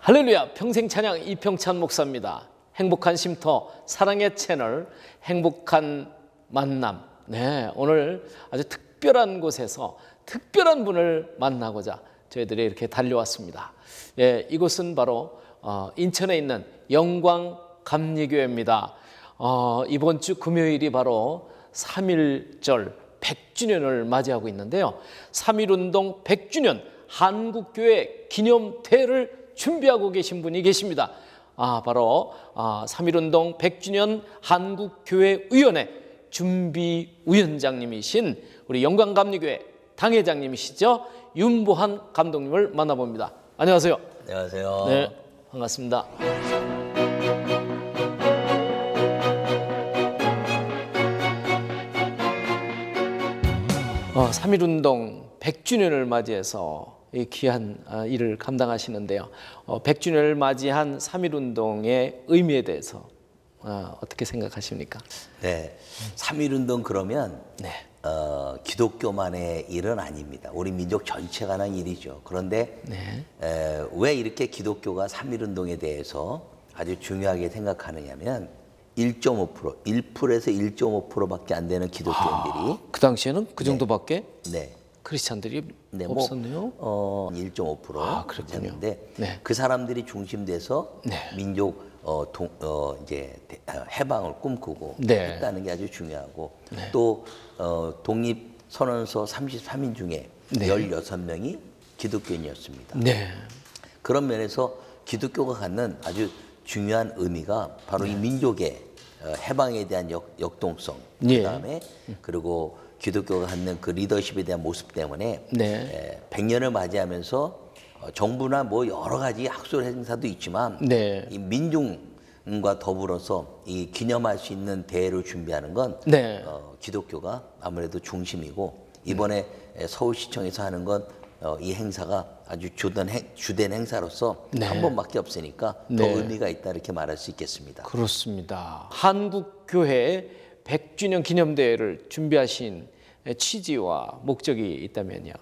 할렐루야, 평생 찬양 이평찬 목사입니다. 행복한 쉼터 사랑의 채널 행복한 만남. 네, 오늘 아주 특별한 곳에서 특별한 분을 만나고자 저희들이 이렇게 달려왔습니다. 예, 이곳은 바로 인천에 있는 영광감리교회입니다. 이번 주 금요일이 바로 3.1절 100주년을 맞이하고 있는데요. 3.1운동 100주년 한국교회 기념대회를 준비하고 계신 분이 계십니다. 바로 3.1운동 100주년 한국교회위원회 준비위원장님이신 우리 영광감리교회 당회장님이시죠. 윤보한 감독님을 만나봅니다. 안녕하세요. 안녕하세요. 네, 반갑습니다. 3.1운동 100주년을 맞이해서 이 귀한 일을 감당하시는데요. 100주년을 맞이한 3.1운동의 의미에 대해서 어떻게 생각하십니까? 네, 3.1운동 그러면 네. 기독교만의 일은 아닙니다. 우리 민족 전체가 하는 일이죠. 그런데 네. 왜 이렇게 기독교가 3.1운동에 대해서 아주 중요하게 생각하느냐면 1.5%, 1%에서 1.5%밖에 안 되는 기독교인들이 그 당시에는 그 정도밖에 네. 크리스찬들이 네, 없었네요. 1.5% 그랬군요. 네. 그 사람들이 중심돼서 네. 민족 이제 해방을 꿈꾸고 네. 했다는 게 아주 중요하고 네. 또 독립 선언서 33인 중에 네. 16명이 기독교인이었습니다. 네. 그런 면에서 기독교가 갖는 아주 중요한 의미가 바로 이 민족의 해방에 대한 역동성, 예. 그다음에 그리고 기독교가 갖는 그 리더십에 대한 모습 때문에 네. 100년을 맞이하면서 정부나 뭐 여러 가지 학술 행사도 있지만 네. 이 민중과 더불어서 이 기념할 수 있는 대회를 준비하는 건 네. 기독교가 아무래도 중심이고 이번에 서울시청에서 하는 건 이 행사가 아주 주된 행사로서 네. 한 번밖에 없으니까 네. 더 의미가 있다 이렇게 말할 수 있겠습니다. 그렇습니다. 한국교회 100주년 기념대회를 준비하신 취지와 목적이 있다면요?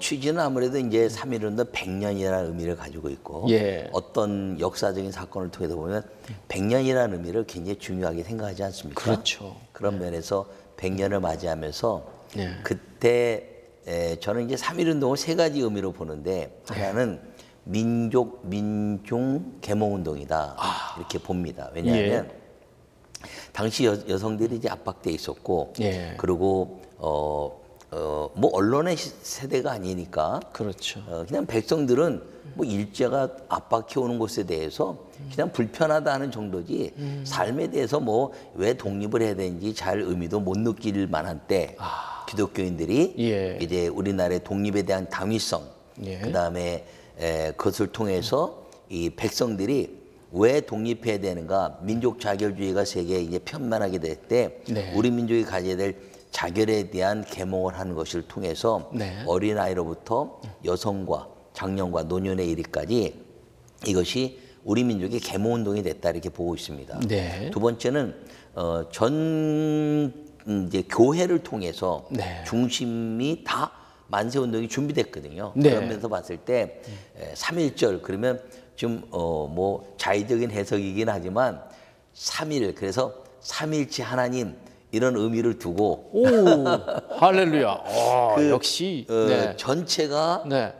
취지는 아무래도 이제 3.1운동 100년이라는 의미를 가지고 있고 예. 어떤 역사적인 사건을 통해서 보면 100년이라는 의미를 굉장히 중요하게 생각하지 않습니까? 그렇죠. 그런 면에서 100년을 맞이하면서 네. 그때 저는 이제 3.1운동을 세 가지 의미로 보는데 하나는 민중 계몽운동이다 이렇게 봅니다. 왜냐하면 당시 여성들이 이제 압박돼 있었고 예. 그리고 뭐 언론의 세대가 아니니까 그렇죠. 그냥 백성들은 뭐 일제가 압박해 오는 것에 대해서 그냥 불편하다 하는 정도지 삶에 대해서 뭐 왜 독립을 해야 되는지 잘 의미도 못 느낄 만한 때 기독교인들이 예. 이제 우리나라의 독립에 대한 당위성 예. 그다음에 그것을 통해서 이 백성들이 왜 독립해야 되는가 민족 자결주의가 세계에 이제 편만하게 될 때 네. 우리 민족이 가져야 될 자결에 대한 계몽을 하는 것을 통해서 네. 어린아이로부터 여성과 장년과 노년에 이르기까지 이것이 우리 민족의 계몽운동이 됐다 이렇게 보고 있습니다. 네. 두 번째는 이제 교회를 통해서 네. 중심이 다 만세운동이 준비됐거든요. 네. 그런 면에서 봤을 때 3.1절 그러면 좀 뭐 자의적인 해석이긴 하지만 3.1 그래서 삼일체 하나님 이런 의미를 두고 오, 할렐루야. 역시 네. 전체가 네.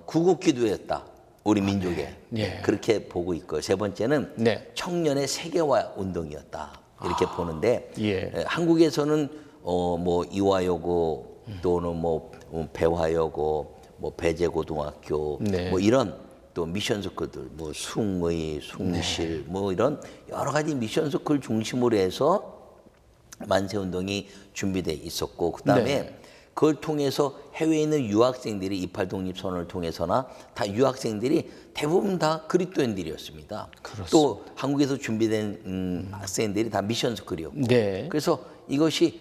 구국기도였다. 우리 민족에 네. 그렇게 보고 있고 세 번째는 네. 청년의 세계화 운동이었다. 이렇게 보는데 예. 한국에서는 뭐 이화여고 또는 뭐 배화여고 뭐 배재고등학교 네. 뭐 이런 또 미션 스쿨들 뭐 숭의, 숭실 뭐 이런 여러 가지 미션 스쿨 중심으로 해서 만세운동이 준비돼 있었고 그다음에 네. 그걸 통해서 해외에 있는 유학생들이 28 독립선언을 통해서나 다 유학생들이 대부분 다 그리스도인들이었습니다. 또 한국에서 준비된 학생들이 다 미션 스쿨이었고 네. 그래서 이것이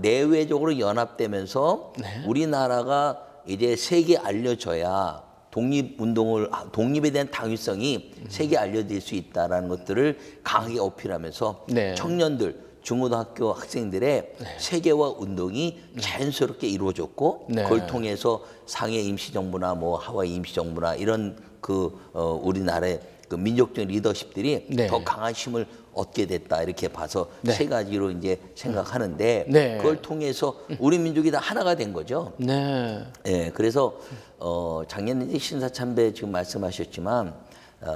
내외적으로 연합되면서 네. 우리나라가 이제 세계에 알려져야 독립에 대한 당위성이 세계에 알려질 수 있다는 것들을 강하게 어필하면서 네. 청년들 중고등학교 학생들의 세계화 운동이 자연스럽게 이루어졌고 네. 그걸 통해서 상해 임시정부나 뭐 하와이 임시정부나 이런 우리나라의 그 민족적 리더십들이 네. 더 강한 힘을 얻게 됐다 이렇게 봐서 네. 세 가지로 이제 생각하는데 네. 그걸 통해서 우리 민족이 다 하나가 된 거죠. 네. 예, 그래서 작년에 이제 신사참배 지금 말씀하셨지만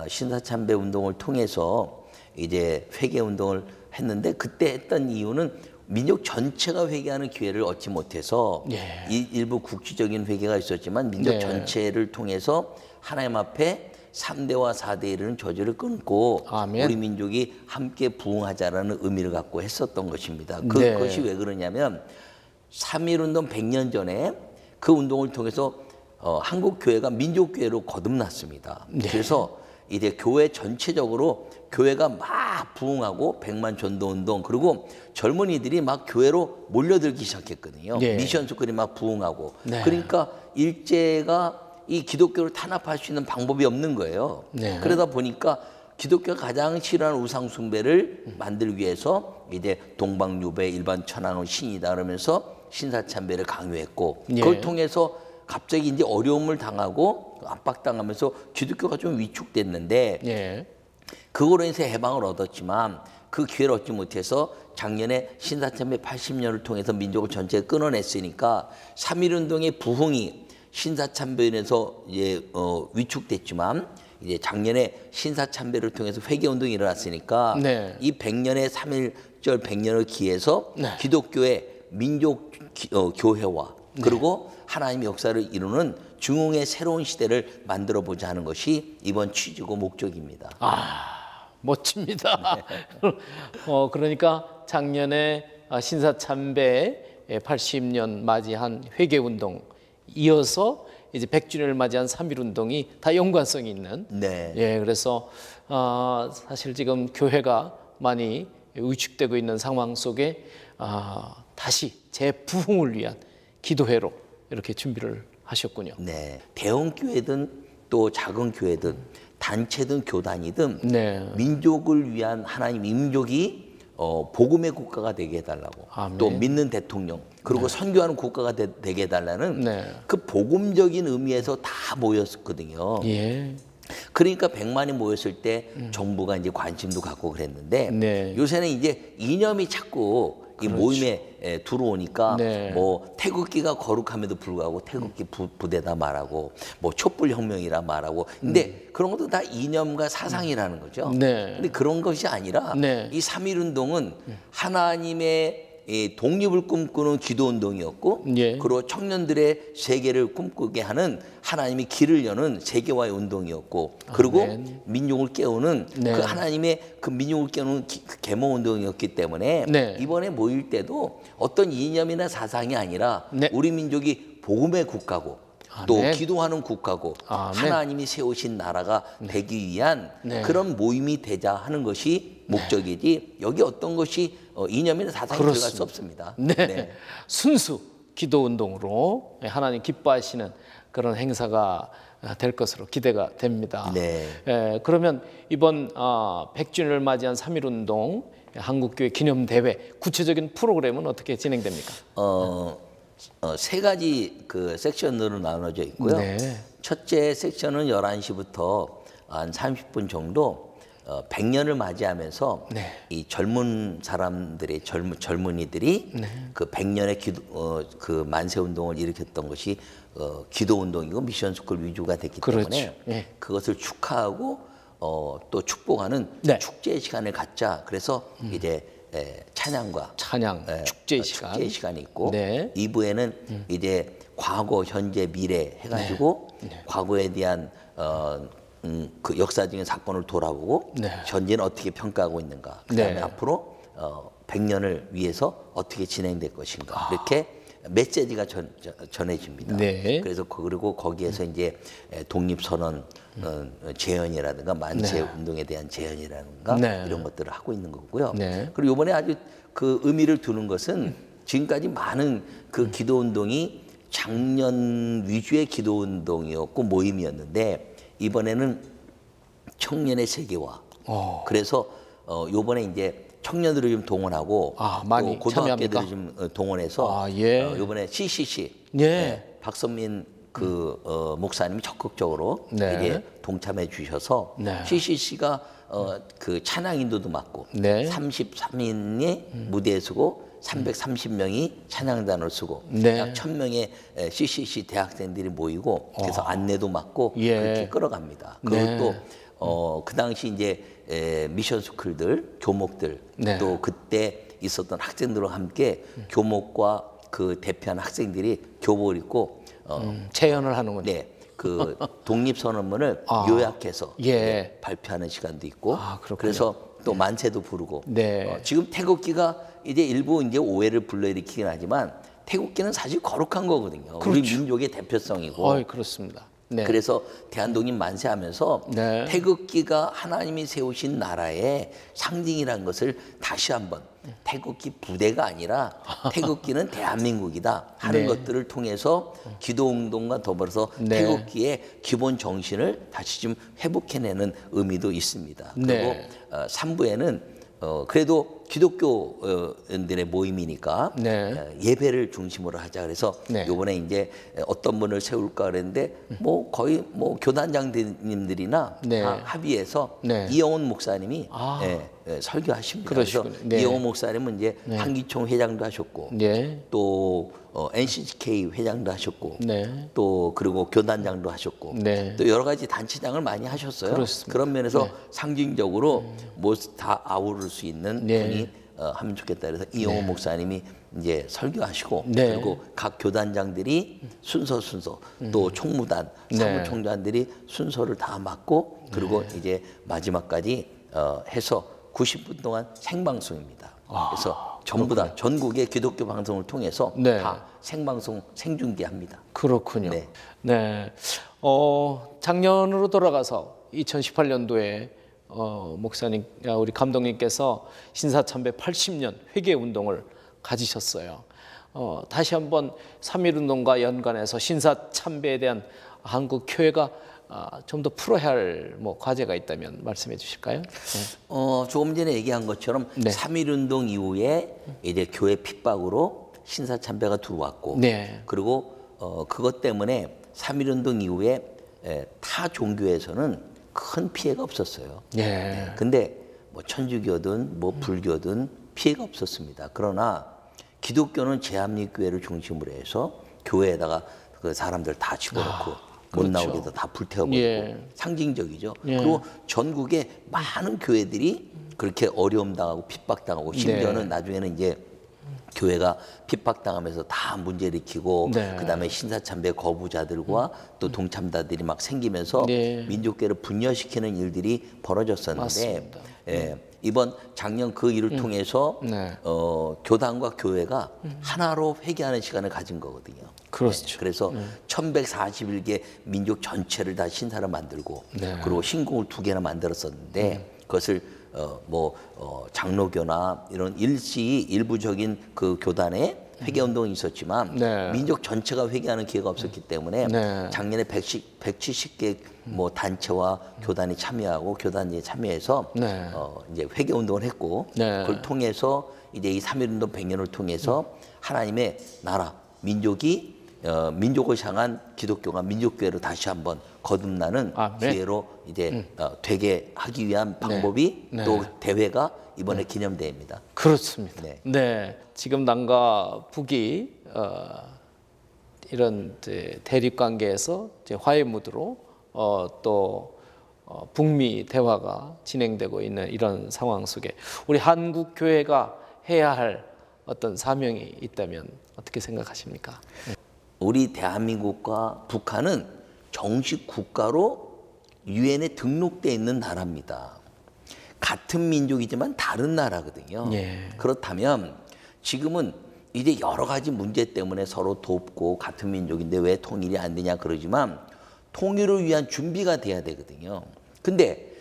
신사참배 운동을 통해서 이제 회개 운동을 했는데 그때 했던 이유는 민족 전체가 회개하는 기회를 얻지 못해서 예. 일부 국지적인 회개가 있었지만 민족 네. 전체를 통해서 하나님 앞에 3대와 4대에 이르는 저주를 끊고 아멘. 우리 민족이 함께 부흥하자라는 의미를 갖고 했었던 것입니다. 네. 그것이 왜 그러냐면 3.1운동 100년 전에 그 운동을 통해서 한국 교회가 민족교회로 거듭났습니다. 네. 그래서 이제 교회 전체적으로 교회가 막 부흥하고 100만 전도운동 그리고 젊은이들이 막 교회로 몰려들기 시작했거든요. 네. 미션 스쿨이 막 부흥하고 네. 그러니까 일제가 이 기독교를 탄압할 수 있는 방법이 없는 거예요. 네. 그러다 보니까 기독교가 가장 싫어하는 우상 숭배를 만들기 위해서 이제 동방유배 일반 천황은 신이다 그러면서 신사참배를 강요했고 예. 그걸 통해서 갑자기 이제 어려움을 당하고 압박당하면서 기독교가 좀 위축됐는데 예. 그거로 인해서 해방을 얻었지만 그 기회를 얻지 못해서 작년에 신사참배 80년을 통해서 민족을 전체에 끊어냈으니까 3.1운동의 부흥이 신사참배에서 이제 위축됐지만 이제 작년에 신사참배를 통해서 회개운동이 일어났으니까 네. 이 100년의 3.1절 100년을 기해서 네. 기독교의 민족 교회화 그리고 하나님의 역사를 이루는 중흥의 새로운 시대를 만들어보자 하는 것이 이번 취지고 목적입니다. 멋집니다. 그러니까 작년에 신사참배 80년 맞이한 회개운동 이어서 이제 100주년을 맞이한 3.1운동이 다 연관성이 있는. 네. 예, 그래서 사실 지금 교회가 많이 위축되고 있는 상황 속에 다시 재부흥을 위한 기도회로 이렇게 준비를 하셨군요. 네. 대형 교회든 또 작은 교회든 단체든 교단이든 네. 민족을 위한 하나님 민족이 복음의 국가가 되게 해달라고 아멘. 또 믿는 대통령 그리고 선교하는 국가가 되게 해달라는 네. 그 복음적인 의미에서 다 모였거든요. 예. 그러니까 100만이 모였을 때 정부가 이제 관심도 갖고 그랬는데 네. 요새는 이제 이념이 자꾸 이 모임에 들어오니까 네. 뭐 태극기가 거룩함에도 불구하고 태극기 부대다 말하고 뭐 촛불 혁명이라 말하고 근데 그런 것도 다 이념과 사상이라는 거죠. 네. 근데 그런 것이 아니라 네. 이 3.1운동은 하나님의 이 독립을 꿈꾸는 기도운동이었고 예. 그리고 청년들의 세계를 꿈꾸게 하는 하나님의 길을 여는 세계화의 운동이었고 그리고 아멘. 민족을 깨우는 네. 그 하나님의 그 민족을 깨우는 계몽 운동이었기 때문에 네. 이번에 모일 때도 어떤 이념이나 사상이 아니라 네. 우리 민족이 복음의 국가고 또 아멘. 기도하는 국가고 아멘. 하나님이 세우신 나라가 되기 위한 네. 그런 모임이 되자 하는 것이 목적이지 여기 어떤 것이 이념이나 사상이 들어갈 수 없습니다. 네. 순수 기도 운동으로 하나님 기뻐하시는 그런 행사가 될 것으로 기대가 됩니다. 네. 그러면 이번 100주년을 맞이한 3.1운동 한국교회 기념대회 구체적인 프로그램은 어떻게 진행됩니까? 세 가지 그 섹션으로 나눠져 있고요. 네. 첫째 섹션은 11시부터 한 30분 정도 100년을 맞이하면서 네. 이 젊은 사람들의 젊은이들이 그 100년의 그 만세 운동을 일으켰던 것이 기도 운동이고 미션 스쿨 위주가 됐기 그렇죠. 때문에 예. 그것을 축하하고 또 축복하는 네. 축제 시간을 갖자. 그래서 이제 찬양과 찬양 축제 시간. 축제 시간이 있고 네. 2부에는 이제 과거, 현재, 미래 해가지고 과거에 대한 그 역사적인 사건을 돌아보고 네. 현재는 어떻게 평가하고 있는가. 그다음에 네. 앞으로 100년을 위해서 어떻게 진행될 것인가. 이렇게 메시지가 전해집니다. 네. 그래서 그리고 거기에서 이제 독립선언 재현이라든가 만세 네. 운동에 대한 재현이라든가 네. 이런 것들을 하고 있는 거고요. 네. 그리고 이번에 아주 그 의미를 두는 것은 지금까지 많은 그 기도 운동이 작년 위주의 기도 운동이었고 모임이었는데 이번에는 청년의 세계화. 그래서 요번에 이제 청년들을 좀 동원하고 많이 또 고등학교들을 참여합니까? 좀 동원해서 예. 요번에 CCC 예. 박선민 목사님이 적극적으로 네. 이제 동참해 주셔서 네. CCC가 그 찬양 인도도 맡고 네. 33인이 무대에 서고 330명이 찬양단을 쓰고 네. 약 1000명의 CCC 대학생들이 모이고 그래서 안내도 맡고 예. 그렇게 끌어갑니다. 네. 그리고 또 그 당시 이제 미션 스쿨들, 교목들 네. 또 그때 있었던 학생들과 함께 교목과 그 대표한 학생들이 교복을 입고 체연을 하는군요. 네. 그 독립선언문을 요약해서 예. 발표하는 시간도 있고 그렇군요. 그래서 또 만세도 부르고 네. 지금 태극기가 이제 일부 이제 오해를 불러일으키긴 하지만 태극기는 사실 거룩한 거거든요. 우리 그렇죠. 민족의 대표성이고 그렇습니다. 네. 그래서 대한독립 만세하면서 네. 태극기가 하나님이 세우신 나라의 상징이라는 것을 다시 한번 태극기 부대가 아니라 태극기는 대한민국이다 하는 네. 것들을 통해서 기도운동과 더불어서 네. 태극기의 기본 정신을 다시 좀 회복해내는 의미도 있습니다. 네. 그리고 3부에는 그래도 기독교인들의 모임이니까 네. 예배를 중심으로 하자 그래서 네. 이번에 이제 어떤 분을 세울까 그랬는데 뭐 거의 뭐 교단장님들이나 네. 다 합의해서 네. 이영훈 목사님이 설교하십니다. 그래서 그러시군요. 네. 이영훈 목사님은 이제 한기총 회장도 하셨고 네. 또 NCK 회장도 하셨고 네. 또 그리고 교단장도 하셨고 네. 또 여러 가지 단체장을 많이 하셨어요. 그렇습니다. 그런 면에서 상징적으로 뭐 다 아우를 수 있는 네. 분이 하면 좋겠다. 그래서 이영호 목사님이 이제 설교하시고 네. 그리고 각 교단장들이 순서 또 총무단 네. 사무총장들이 순서를 다 맡고 그리고 네. 이제 마지막까지 해서 90분 동안 생방송입니다. 그래서 전부 다 전국의 기독교 방송을 통해서 네. 다 생방송 생중계합니다. 그렇군요. 네. 네. 작년으로 돌아가서 2018년도에 목사님, 우리 감독님께서 신사참배 80년 회개 운동을 가지셨어요. 다시 한번 3.1운동과 연관해서 신사참배에 대한 한국 교회가 좀 더 풀어야 할 뭐 과제가 있다면 말씀해 주실까요? 네. 조금 전에 얘기한 것처럼 네. 3.1운동 이후에 이제 교회 핍박으로 신사참배가 들어왔고 네. 그리고 그것 때문에 3.1운동 이후에 타 종교에서는 큰 피해가 없었어요. 예. 근데 뭐 천주교든 뭐 불교든 피해가 없었습니다. 그러나 기독교는 제합리교회를 중심으로 해서 교회에다가 그 사람들 다 집어넣고 못 그렇죠. 나오게도 다 불태워버리고 예. 상징적이죠. 예. 그리고 전국에 많은 교회들이 그렇게 어려움 당하고 핍박당하고 심지어는 나중에는 이제 교회가 핍박당하면서 다 문제 일으키고 네. 그다음에 신사참배 거부자들과 또 동참자들이 막 생기면서 네. 민족교회를 분열시키는 일들이 벌어졌었는데 맞습니다. 이번 작년 그 일을 통해서 네. 교단과 교회가 하나로 회개하는 시간을 가진 거거든요. 그렇죠. 그래서 1141개 민족 전체를 다 신사를 만들고 네. 그리고 신궁을 2개나 만들었었는데 그것을 장로교나 이런 일부적인 그 교단에 회개 운동이 있었지만 네. 민족 전체가 회개하는 기회가 없었기 때문에 네. 작년에 170개 뭐 단체와 교단이 참여하고 교단이 참여해서 네. 이제 회개 운동을 했고 네. 그걸 통해서 이제 이 3.1운동 100년을 통해서 하나님의 나라 민족이 민족을 향한 기독교가 민족교회로 다시 한번 거듭나는 아멘. 기회로 이제 되게 하기 위한 방법이 네. 또 대회가 이번에 기념대회입니다. 그렇습니다. 네. 네. 지금 남과 북이 이런 대립 관계에서 화해 무드로 또 북미 대화가 진행되고 있는 이런 상황 속에 우리 한국 교회가 해야 할 어떤 사명이 있다면 어떻게 생각하십니까? 우리 대한민국과 북한은 정식 국가로 유엔에 등록돼 있는 나라입니다. 같은 민족이지만 다른 나라거든요. 예. 그렇다면 지금은 이제 여러 가지 문제 때문에 서로 돕고 같은 민족인데 왜 통일이 안 되냐 그러지만 통일을 위한 준비가 돼야 되거든요. 근데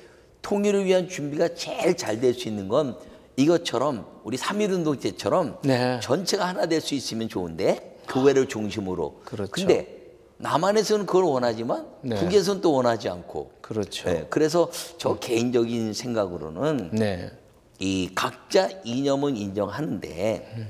통일을 위한 준비가 제일 잘 될 수 있는 건 이것처럼 우리 3.1운동 때처럼 네. 전체가 하나 될 수 있으면 좋은데 교회를 중심으로. 그렇죠. 근데 남한에서는 그걸 원하지만 네. 북에서는 또 원하지 않고. 그렇죠. 네, 그래서 저 개인적인 생각으로는 네. 이 각자 이념은 인정하는데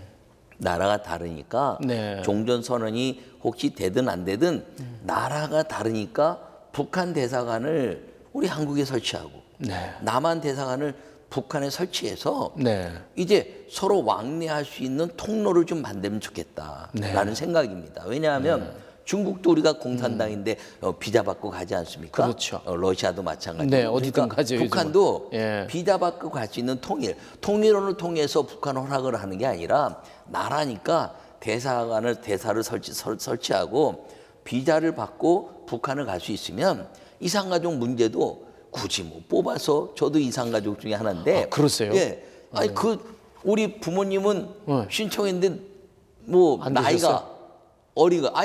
나라가 다르니까 네. 종전선언이 혹시 되든 안 되든 나라가 다르니까 북한 대사관을 우리 한국에 설치하고 네. 남한 대사관을 북한에 설치해서 네. 이제 서로 왕래할 수 있는 통로를 좀 만들면 좋겠다라는 네. 생각입니다. 왜냐하면 중국도 우리가 공산당인데 비자 받고 가지 않습니까? 그렇죠. 러시아도 마찬가지고. 네, 어디든 가죠, 북한도 예. 비자 받고 갈 수 있는 통일원을 통해서 북한 허락을 하는 게 아니라 나라니까 대사를 설치하고 비자를 받고 북한을 갈 수 있으면 이산가족 문제도 굳이 뭐 뽑아서 저도 이산가족 중에 하나인데. 아, 그러세요? 예. 아니 우리 부모님은 네. 신청했는데 뭐 안 나이가 되셨어요?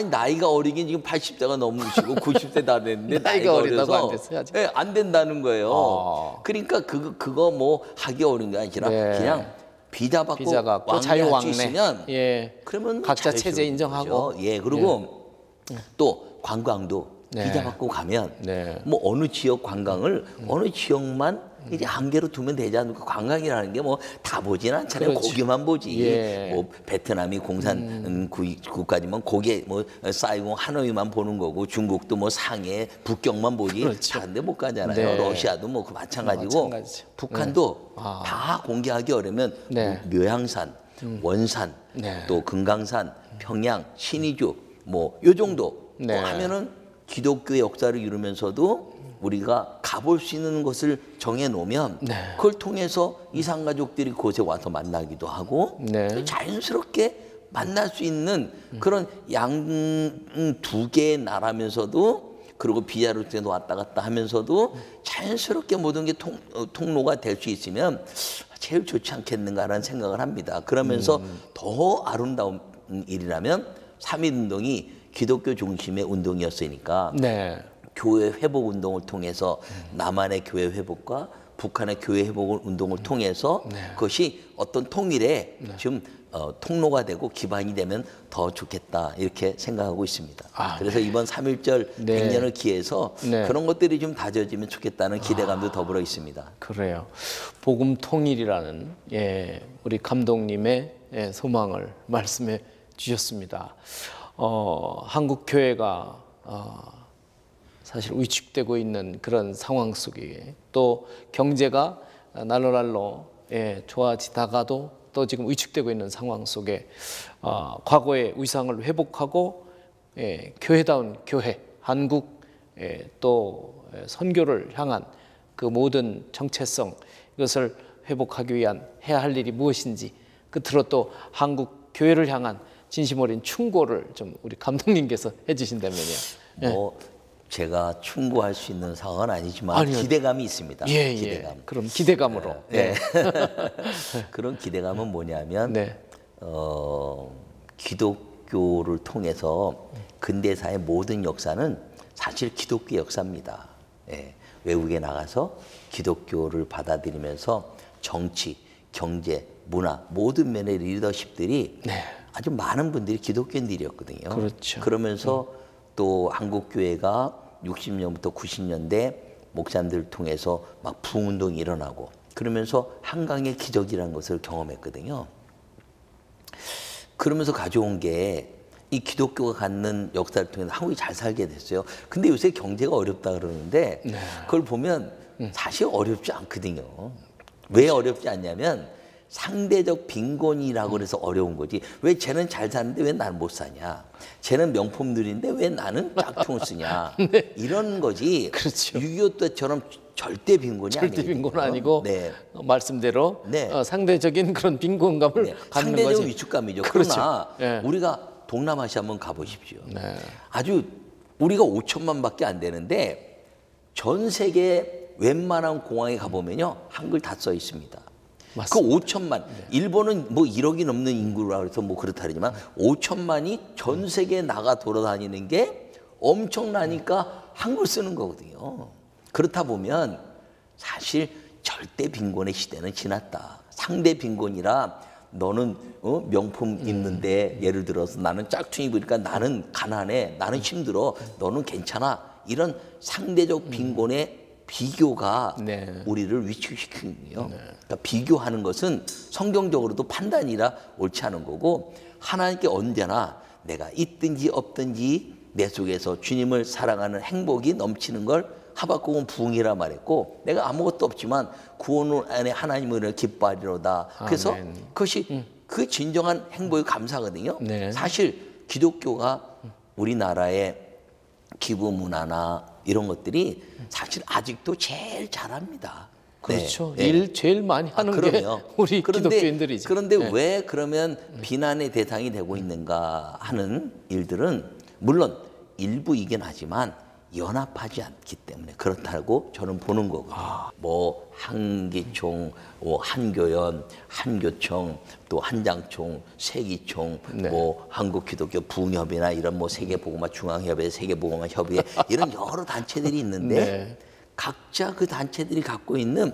나이가 어리긴 지금 80대가 넘으시고 90대 다 됐는데 나이가 어리다고 어려서 안 됐어요, 아직? 예, 안 된다는 거예요. 아. 그러니까 그거 뭐 하기 어려운 게 아니라 네. 그냥 비자 받고 비자 갖고 왕래할 수 자유왕래. 있으면 예. 그러면 각자 잘할 수 체제 있는 인정하고. 거죠. 예, 그리고 또 관광도 네. 비자 받고 가면 네. 뭐 어느 지역 관광을 어느 지역만 이제 한계로 두면 되지 않을까. 관광이라는 게 뭐 다 보진 않잖아요. 그렇지. 고기만 보지. 예. 뭐 베트남이 공산 국가지만 고기 뭐 사이공 하노이만 보는 거고 중국도 뭐 상해 북경만 보지. 그렇죠. 다른 데 못 가잖아요. 네. 러시아도 뭐 그 마찬가지고 마찬가지죠. 북한도 네. 아. 다 공개하기 어려면 네. 묘향산, 원산, 네. 또 금강산, 평양, 신의주 뭐 요 정도 네. 하면은 기독교의 역사를 이루면서도 우리가 가볼 수 있는 것을 정해 놓으면 네. 그걸 통해서 이산가족들이 그곳에 와서 만나기도 하고 네. 자연스럽게 만날 수 있는 그런 양 두 개의 나라면서도 그리고 비자로 왔다 갔다 하면서도 자연스럽게 모든 게 통로가 될 수 있으면 제일 좋지 않겠는가라는 생각을 합니다. 그러면서 더 아름다운 일이라면 3.1운동이 기독교 중심의 운동이었으니까 네. 교회 회복 운동을 통해서 남한의 교회 회복과 북한의 교회 회복 운동을 통해서 그것이 어떤 통일에 지금 통로가 되고 기반이 되면 더 좋겠다 이렇게 생각하고 있습니다. 아, 그래서 이번 3.1절 네. 100년을 기해서 네. 그런 것들이 좀 다져지면 좋겠다는 기대감도 더불어 있습니다. 그래요. 복음 통일이라는 우리 감독님의 소망을 말씀해 주셨습니다. 한국 교회가 사실 위축되고 있는 그런 상황 속에 또 경제가 날로 좋아지다가도 또 지금 위축되고 있는 상황 속에 과거의 위상을 회복하고 교회다운 교회, 한국 또 선교를 향한 그 모든 정체성 이것을 회복하기 위한 해야 할 일이 무엇인지 끝으로 또 한국 교회를 향한 진심 어린 충고를 좀 우리 감독님께서 해주신다면요. 뭐 제가 충고할 수 있는 상황은 아니지만 아니요. 기대감이 있습니다. 기대감. 그럼 기대감으로. 네. 그런 기대감은 뭐냐면 네. 기독교를 통해서 근대사의 모든 역사는 사실 기독교 역사입니다. 외국에 나가서 기독교를 받아들이면서 정치, 경제, 문화 모든 면의 리더십들이 아주 많은 분들이 기독교인들이었거든요. 그렇죠. 그러면서 또 한국 교회가 60년부터 90년대 목사님들을 통해서 막 부흥운동이 일어나고 그러면서 한강의 기적이라는 것을 경험했거든요. 그러면서 가져온 게 이 기독교가 갖는 역사를 통해서 한국이 잘 살게 됐어요. 근데 요새 경제가 어렵다 그러는데 그걸 보면 사실 어렵지 않거든요. 왜 어렵지 않냐면 상대적 빈곤이라고 그래서 어려운 거지. 왜 쟤는 잘 사는데 왜 나는 못 사냐. 쟤는 명품들인데 왜 나는 짝퉁을 쓰냐. 이런 거지. 그렇죠. 6.25 때처럼 절대 빈곤이 아니에요. 절대 빈곤은 아니고 네. 말씀대로 네. 상대적인 그런 빈곤감을 갖는 상대적 거지. 위축감이죠. 그렇죠. 그러나 네. 우리가 동남아시아 한번 가보십시오. 네. 아주 우리가 5천만밖에 안 되는데 전 세계 웬만한 공항에 가보면요 한글 다 써 있습니다. 맞습니다. 그 5천만 일본은 뭐 1억이 넘는 인구라 그래서 뭐 그렇다 그러지만 5천만이 전 세계에 나가 돌아다니는 게 엄청나니까 한글 쓰는 거거든요. 그렇다 보면 사실 절대 빈곤의 시대는 지났다. 상대 빈곤이라 너는 명품 입는데 예를 들어서 나는 짝퉁 입으니까 나는 가난해, 나는 힘들어, 너는 괜찮아. 이런 상대적 빈곤의 비교가 네. 우리를 위축시키거든요. 그러니까 비교하는 것은 성경적으로도 판단이라 옳지 않은 거고 하나님께 언제나 내가 있든지 없든지 내 속에서 주님을 사랑하는 행복이 넘치는 걸 하박국은 부흥이라 말했고 내가 아무것도 없지만 구원 안에 하나님을 기뻐하리로다. 그래서 아멘. 그것이 그 진정한 행복이 감사거든요. 네. 사실 기독교가 우리나라의 기부 문화나 이런 것들이 사실 아직도 제일 잘합니다. 그렇죠. 네. 일 제일 많이 하는 게 그럼요. 우리 기독교인들이죠. 그런데 네. 왜 그러면 비난의 대상이 되고 있는가 하는 일들은 물론 일부이긴 하지만 연합하지 않기 때문에 그렇다고 저는 보는 거거든요. 뭐 한기총, 뭐 한교연, 한교총, 또 한장총, 세기총, 네. 뭐 한국기독교 부흥협의나 이런 뭐 세계복음화 중앙협회, 세계복음화 협의회 이런 여러 단체들이 있는데 네. 각자 그 단체들이 갖고 있는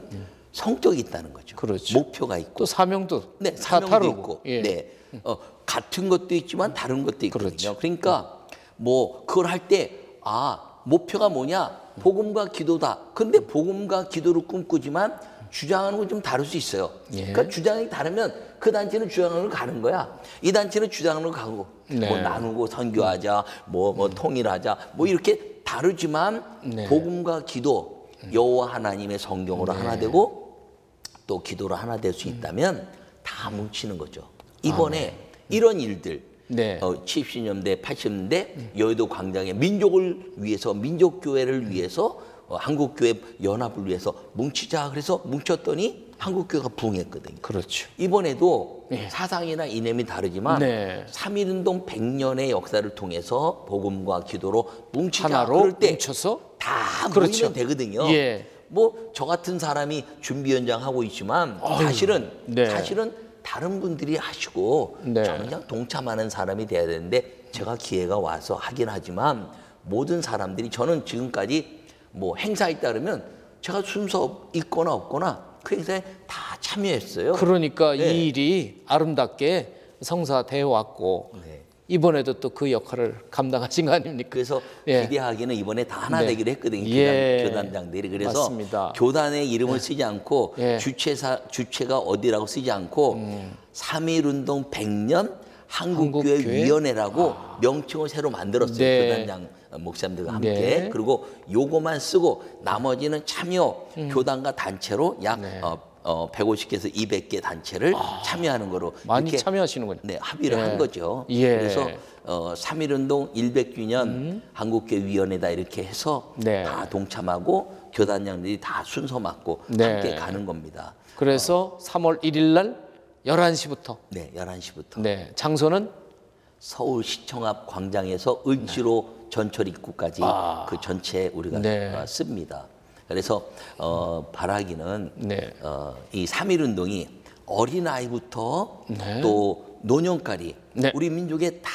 성격이 있다는 거죠. 그렇죠. 목표가 있고 또 사명도 네, 다 사명도 다르고. 있고, 예. 네, 같은 것도 있지만 다른 것도 있거든요. 그렇죠. 그러니까 뭐 그걸 할 때 목표가 뭐냐? 복음과 기도다. 근데 복음과 기도를 꿈꾸지만 주장하는 건 좀 다를 수 있어요. 예. 그러니까 주장이 다르면 그 단체는 주장으로 가는 거야. 이 단체는 주장으로 가고 네. 뭐 나누고 선교하자, 뭐 통일하자, 뭐 이렇게 다르지만 네. 복음과 기도 여호와 하나님의 성경으로 하나 되고 또 기도로 하나 될 수 있다면 다 뭉치는 거죠. 이번에 이런 일들 네. 70년대, 80년대 여의도 광장에 민족을 위해서 민족교회를 위해서 한국교회 연합을 위해서 뭉치자 그래서 뭉쳤더니 한국교회가 부흥했거든요. 그렇죠. 이번에도 네. 사상이나 이념이 다르지만 네. 3.1운동 100년의 역사를 통해서 복음과 기도로 뭉치자 하나로 그럴 때 뭉쳐서 다 그렇죠. 모이면 되거든요. 예. 뭐 저 같은 사람이 준비위원장 하고 있지만 어휴, 네. 사실은 다른 분들이 하시고 네. 저는 그냥 동참하는 사람이 돼야 되는데 제가 기회가 와서 하긴 하지만 모든 사람들이 저는 지금까지 뭐 행사 있다 그러면 제가 순서 있거나 없거나 그 행사에 다 참여했어요. 그러니까 네. 이 일이 아름답게 성사되어 왔고 네. 이번에도 또 그 역할을 감당하신 거 아닙니까? 그래서 예. 기대하기는 이번에 다 하나 네. 되기로 했거든요. 예. 교단장들이. 그래서 맞습니다. 교단의 이름을 쓰지 않고 예. 주체가 어디라고 쓰지 않고 3.1운동 100년 한국교회위원회라고 명칭을 새로 만들었어요. 네. 교단장 목사님들과 함께. 네. 그리고 요거만 쓰고 나머지는 참여 교단과 단체로 약 네. 150개에서 200개 단체를 참여하는 거로 많이 이렇게 참여하시는군요. 네, 합의를 예. 한 거죠. 예. 그래서 3.1운동 100주년 한국교회위원회다 이렇게 해서 네. 다 동참하고 교단장들이 다 순서 맡고 네. 함께 가는 겁니다. 그래서 3월 1일 날 11시부터 네, 11시부터 네, 장소는 서울시청 앞 광장에서 을지로 전철 입구까지 그 전체 우리가 네. 씁니다. 그래서 바라기는 네. 이 3.1운동이 어린아이부터 네. 또 노년까지 네. 우리 민족에 다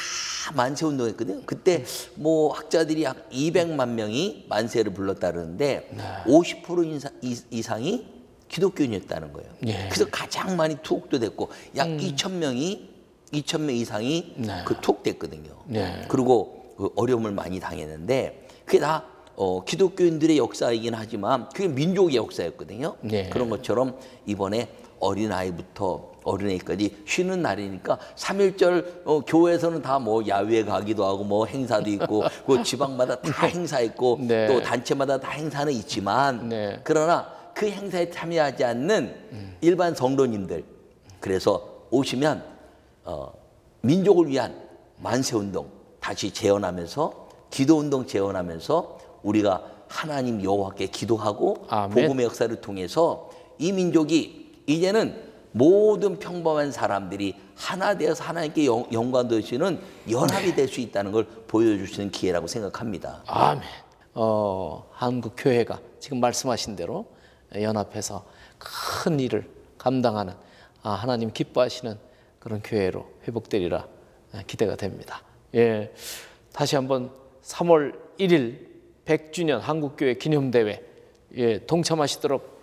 만세운동했거든요. 그때 뭐 학자들이 약 200만 명이 만세를 불렀다 그러는데 50% 이상이 기독교인이었다는 거예요. 예. 그래서 가장 많이 투옥도 됐고 약 2,000명 이상이 네. 그 투옥됐거든요. 네. 그리고 그 어려움을 많이 당했는데 그게 다 기독교인들의 역사이긴 하지만 그게 민족의 역사였거든요. 네. 그런 것처럼 이번에 어린아이부터 어린애까지 쉬는 날이니까 3.1절 교회에서는 다 뭐 야외 가기도 하고 뭐 행사도 있고 그 지방마다 다 행사 있고 네. 또 단체마다 다 행사는 있지만 네. 그러나 그 행사에 참여하지 않는 일반 성도님들 그래서 오시면 민족을 위한 만세운동 다시 재현하면서 기도운동 재현하면서 우리가 하나님 여호와께 기도하고 아멘. 복음의 역사를 통해서 이 민족이 이제는 모든 평범한 사람들이 하나 되어서 하나님께 영광 돌리시는 연합이 될 수 있다는 걸 보여주시는 기회라고 생각합니다. 아멘. 한국 교회가 지금 말씀하신 대로 연합해서 큰 일을 감당하는 하나님 기뻐하시는 그런 교회로 회복되리라 기대가 됩니다. 예, 다시 한번 3월 1일 100주년 한국교회 기념대회 동참하시도록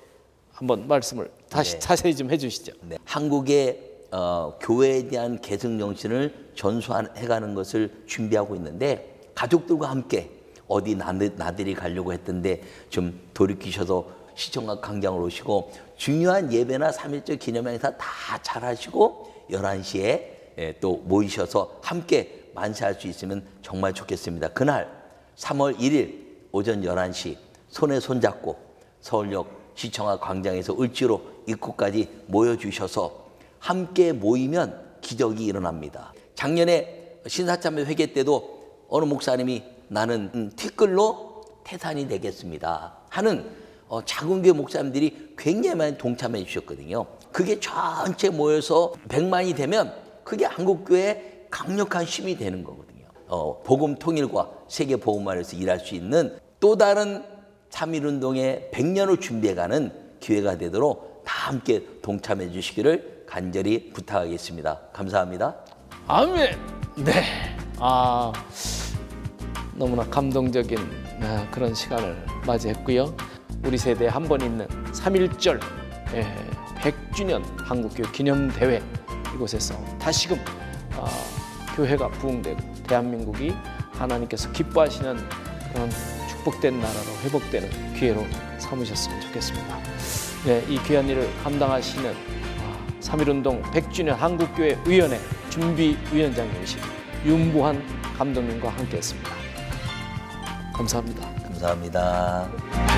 한번 말씀을 다시 자세히 좀 해주시죠. 네. 한국의 교회에 대한 계승 정신을 전수해가는 것을 준비하고 있는데 가족들과 함께 어디 나들이 가려고 했던데 좀 돌이키셔서 시청각 광장으로 오시고 중요한 예배나 3.1절 기념 행사 다 잘하시고 11시에 또 모이셔서 함께 만세할 수 있으면 정말 좋겠습니다. 그날 3월 1일 오전 11시 손에 손잡고 서울역 시청각 광장에서 을지로 입구까지 모여주셔서 함께 모이면 기적이 일어납니다. 작년에 신사참회 회개 때도 어느 목사님이 나는 티끌로 태산이 되겠습니다 하는 작은 교회 목사님들이 굉장히 많이 동참해 주셨거든요. 그게 전체 모여서 100만이 되면 그게 한국교회의 강력한 힘이 되는 거거든요. 복음 통일과 세계 복음화에서 일할 수 있는 또 다른 3.1운동의 100년을 준비해가는 기회가 되도록 다 함께 동참해 주시기를 간절히 부탁하겠습니다. 감사합니다. 아멘. 네. 너무나 감동적인 그런 시간을 맞이했고요. 우리 세대에 한 번 있는 3.1절 100주년 한국교회 기념대회 이곳에서 다시금 교회가 부흥되고 대한민국이 하나님께서 기뻐하시는 그런 축복된 나라로 회복되는 기회로 삼으셨으면 좋겠습니다. 네, 이 귀한 일을 감당하시는 3.1운동 100주년 한국교회 위원회 준비위원장님이신 윤보한 감독님과 함께했습니다. 감사합니다. 감사합니다.